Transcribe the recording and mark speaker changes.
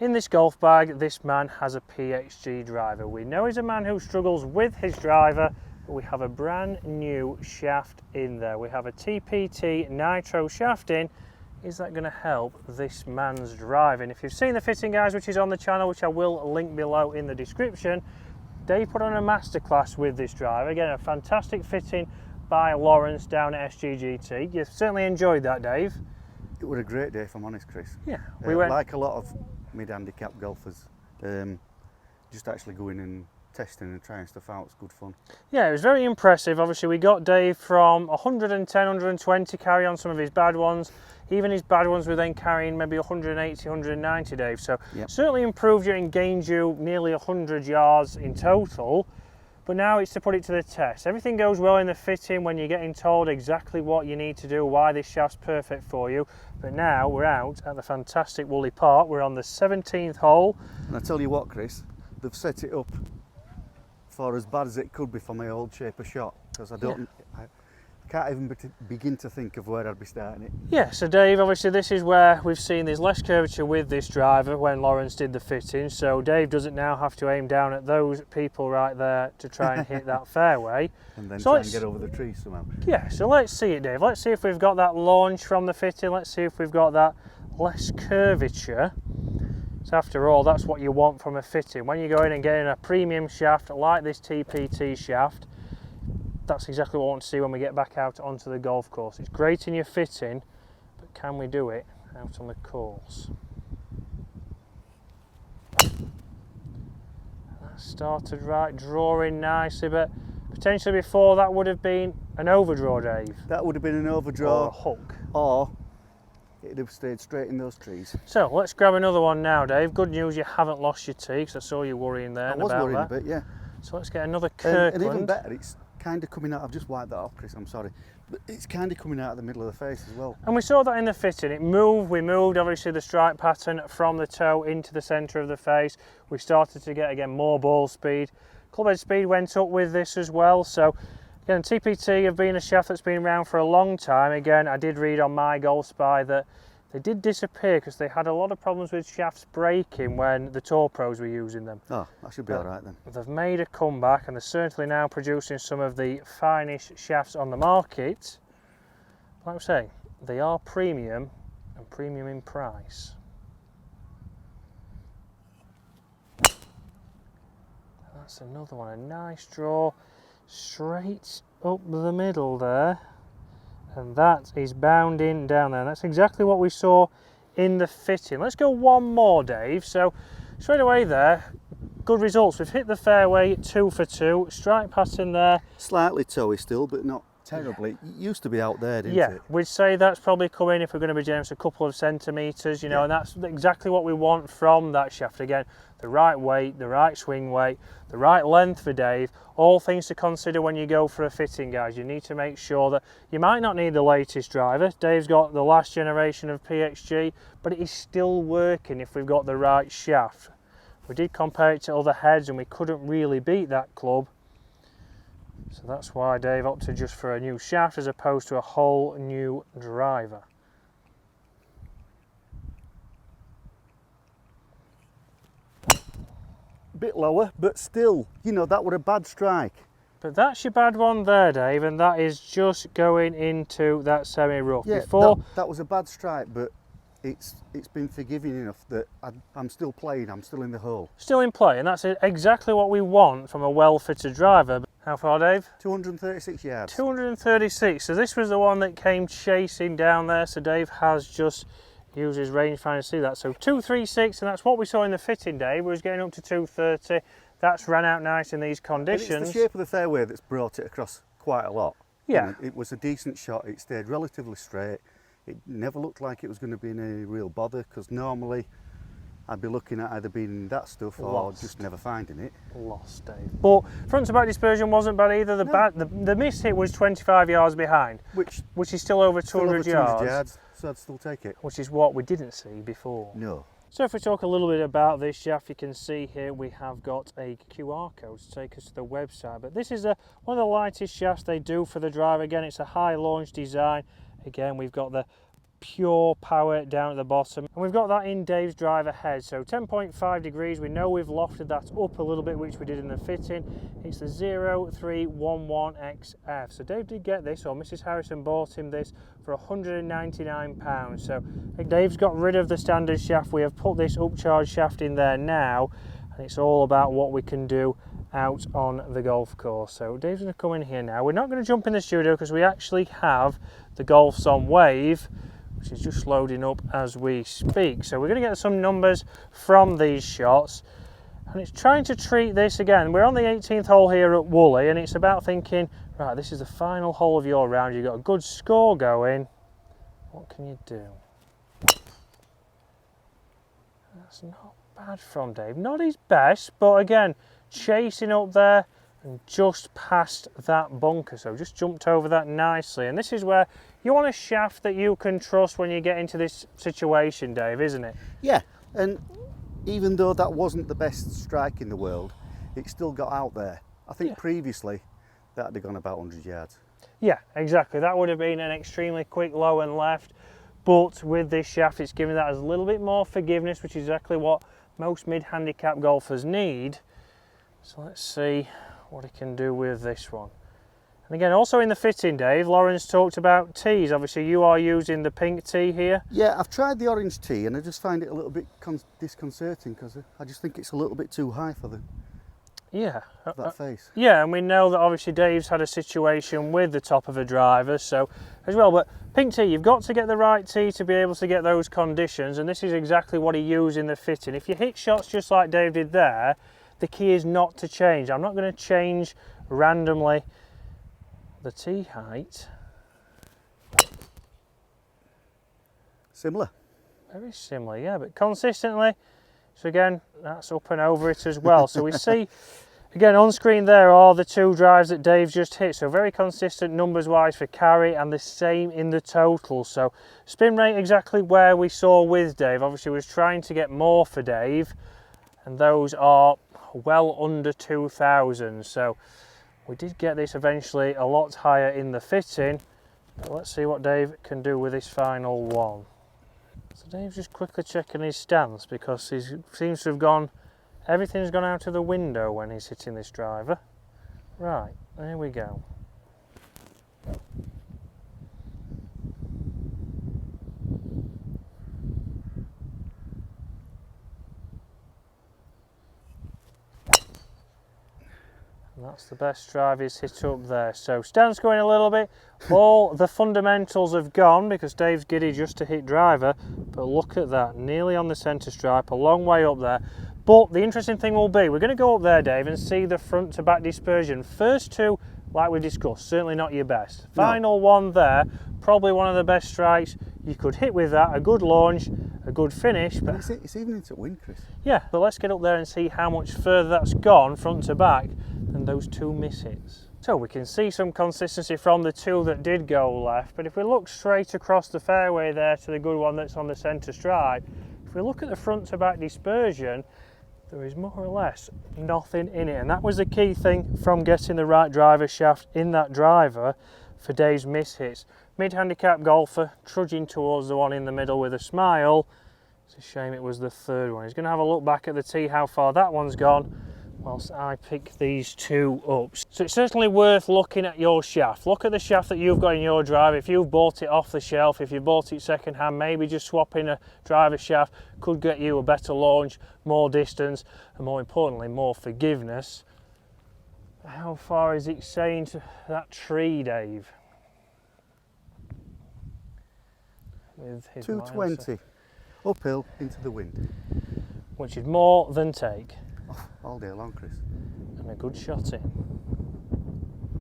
Speaker 1: In this golf bag, this man has a PXG driver. We know he's a man who struggles with his driver, but we have a brand new shaft in there. We have a TPT Nitro shaft in. Is that going to help this man's driving? If you've seen the fitting, guys, which is on the channel, which I will link below in the description, Dave put on a masterclass with this driver. Again, a fantastic fitting by Lawrence down at SGGT. You certainly enjoyed that, Dave.
Speaker 2: It was a great day, if I'm honest, Chris.
Speaker 1: Yeah, we went
Speaker 2: like a lot of mid-handicap golfers, just actually going and testing and trying stuff out. It's good fun.
Speaker 1: Yeah, it was very impressive. Obviously, we got Dave from 110, 120, carry on some of his bad ones. Even his bad ones were then carrying maybe 180, 190, Dave. So certainly improved you and gained you nearly 100 yards in total. But now it's to put it to the test. Everything goes well in the fitting when you're getting told exactly what you need to do, why this shaft's perfect for you. But now we're out at the fantastic Woolley Park. We're on the 17th hole.
Speaker 2: And I tell you what, Chris, they've set it up for as bad as it could be for my old shape of shot, because I can't even begin to think of where I'd be starting it.
Speaker 1: Yeah, so Dave, obviously this is where we've seen there's less curvature with this driver when Lawrence did the fitting, so Dave doesn't now have to aim down at those people right there to try and hit that fairway.
Speaker 2: And then try and get over the trees somehow.
Speaker 1: Yeah, so let's see it, Dave. Let's see if we've got that launch from the fitting. Let's see if we've got that less curvature. So after all, that's what you want from a fitting. When you go in and get in a premium shaft like this TPT shaft, that's exactly what I want to see when we get back out onto the golf course. It's great in your fitting, but can we do it out on the course? That started right, drawing nicely, but potentially before that would have been an overdraw, Dave.
Speaker 2: That would have been an overdraw.
Speaker 1: Or a hook.
Speaker 2: Or it'd have stayed straight in those trees.
Speaker 1: So let's grab another one now, Dave. Good news, you haven't lost your tee, because I saw you worrying there.
Speaker 2: I was worrying a bit, yeah.
Speaker 1: So let's get another Kirkland.
Speaker 2: And even better, it's kind of coming out. I've just wiped that off, Chris, I'm sorry. But it's kind of coming out of the middle of the face as well.
Speaker 1: And we saw that in the fitting. It moved. We moved, obviously, the stripe pattern from the toe into the centre of the face. We started to get, again, more ball speed. Clubhead speed went up with this as well. So, again, TPT have been a shaft that's been around for a long time. Again, I did read on My Golf Spy that they did disappear because they had a lot of problems with shafts breaking when the Tour Pros were using them.
Speaker 2: Oh, that should be all right then.
Speaker 1: They've made a comeback and they're certainly now producing some of the finest shafts on the market. Like I'm saying, they are premium and premium in price. That's another one, a nice draw straight up the middle there. And that is bounding down there. And that's exactly what we saw in the fitting. Let's go one more, Dave. So straight away there, good results. We've hit the fairway 2 for 2. Stripe pattern there.
Speaker 2: Slightly toey still, but not terribly. It used to be out there, didn't it?
Speaker 1: Yeah, we'd say that's probably coming, if we're going to be generous, a couple of centimetres, you know, and that's exactly what we want from that shaft. Again, the right weight, the right swing weight, the right length for Dave. All things to consider when you go for a fitting, guys. You need to make sure that you might not need the latest driver. Dave's got the last generation of PXG, but it is still working if we've got the right shaft. We did compare it to other heads and we couldn't really beat that club. So that's why Dave opted just for a new shaft as opposed to a whole new driver.
Speaker 2: Bit lower, but still, you know, that were a bad strike.
Speaker 1: But that's your bad one there, Dave, and that is just going into that semi-rough.
Speaker 2: Yeah,
Speaker 1: Before
Speaker 2: that was a bad strike, but it's been forgiving enough that I'm still playing, I'm still in the hole.
Speaker 1: Still in play, and that's exactly what we want from a well-fitted driver. How far, Dave?
Speaker 2: 236 yards.
Speaker 1: 236, so this was the one that came chasing down there, so Dave has just used his rangefinder to see that. So 236, and that's what we saw in the fitting, Dave. We was getting up to 230. That's ran out nice in these conditions.
Speaker 2: And it's the shape of the fairway that's brought it across quite a lot.
Speaker 1: Yeah.
Speaker 2: You know, it was a decent shot, it stayed relatively straight. It never looked like it was going to be in any real bother, because normally I'd be looking at either being that stuff or just never finding it.
Speaker 1: Lost, Dave. But front to back dispersion wasn't bad either. The miss hit was 25 yards behind, which is still over 200 yards.
Speaker 2: So I'd still take it.
Speaker 1: Which is what we didn't see before.
Speaker 2: No.
Speaker 1: So if we talk a little bit about this shaft, you can see here we have got a QR code to take us to the website. But this is one of the lightest shafts they do for the driver. Again, it's a high launch design. Again, we've got the pure power down at the bottom. And we've got that in Dave's driver head, so 10.5 degrees. We know we've lofted that up a little bit, which we did in the fitting. It's the 0311XF. So Dave did get this, or Mrs. Harrison bought him this for £199. So Dave's got rid of the standard shaft. We have put this upcharged shaft in there now, and it's all about what we can do out on the golf course. So Dave's going to come in here now. We're not going to jump in the studio because we actually have the Golfs on Wave, which is just loading up as we speak. So we're going to get some numbers from these shots, and it's trying to treat this again. We're on the 18th hole here at Woolley, and it's about thinking, right, this is the final hole of your round. You've got a good score going. What can you do? That's not bad from Dave. Not his best, but again, chasing up there and just past that bunker. So just jumped over that nicely. And this is where you want a shaft that you can trust when you get into this situation, Dave, isn't it?
Speaker 2: Yeah, and even though that wasn't the best strike in the world, it still got out there. I think previously that would have gone about 100 yards.
Speaker 1: Yeah, exactly. That would have been an extremely quick low and left. But with this shaft, it's giving that a little bit more forgiveness, which is exactly what most mid-handicap golfers need. So let's see what he can do with this one. And again, also in the fitting, Dave, Lauren's talked about tees. Obviously, you are using the pink tee here.
Speaker 2: Yeah, I've tried the orange tee, and I just find it a little bit disconcerting because I just think it's a little bit too high for that face.
Speaker 1: Yeah, and we know that obviously Dave's had a situation with the top of a driver, so as well. But pink tee, you've got to get the right tee to be able to get those conditions, and this is exactly what he used in the fitting. If you hit shots just like Dave did there, the key is not to change. I'm not going to change randomly the tee height.
Speaker 2: Similar.
Speaker 1: Very similar, yeah, but consistently. So again, that's up and over it as well. So we see, again, on screen there are the two drives that Dave's just hit. So very consistent numbers-wise for carry, and the same in the total. So spin rate exactly where we saw with Dave. Obviously, we was trying to get more for Dave, and those are well under 2,000. So we did get this eventually a lot higher in the fitting. But let's see what Dave can do with his final one. So Dave's just quickly checking his stance because he seems to have gone, everything's gone out of the window when he's hitting this driver. Right, there we go. And that's the best drive he's hit up there. So stance going a little bit. All the fundamentals have gone because Dave's giddy just to hit driver. But look at that, nearly on the centre stripe, a long way up there. But the interesting thing will be, we're going to go up there, Dave, and see the front to back dispersion. First two, like we discussed, certainly not your best. Final one there, probably one of the best strikes you could hit with that. A good launch, a good finish. But
Speaker 2: it's even into wind, Chris.
Speaker 1: Yeah, but let's get up there and see how much further that's gone front to back than those two miss hits. So we can see some consistency from the two that did go left, but if we look straight across the fairway there to the good one that's on the centre stripe, if we look at the front to back dispersion, there is more or less nothing in it, and that was the key thing from getting the right driver shaft in that driver for Dave's miss hits. Mid-handicap golfer trudging towards the one in the middle with a smile. It's a shame it was the third one. He's going to have a look back at the tee, how far that one's gone, whilst I pick these two up. So it's certainly worth looking at your shaft. Look at the shaft that you've got in your drive. If you've bought it off the shelf, if you bought it second hand, maybe just swapping a driver shaft could get you a better launch, more distance, and more importantly, more forgiveness. How far is it saying to that tree, Dave? With his
Speaker 2: 220, uphill into the wind.
Speaker 1: Which is more than take.
Speaker 2: All day long, Chris.
Speaker 1: And a good shot in.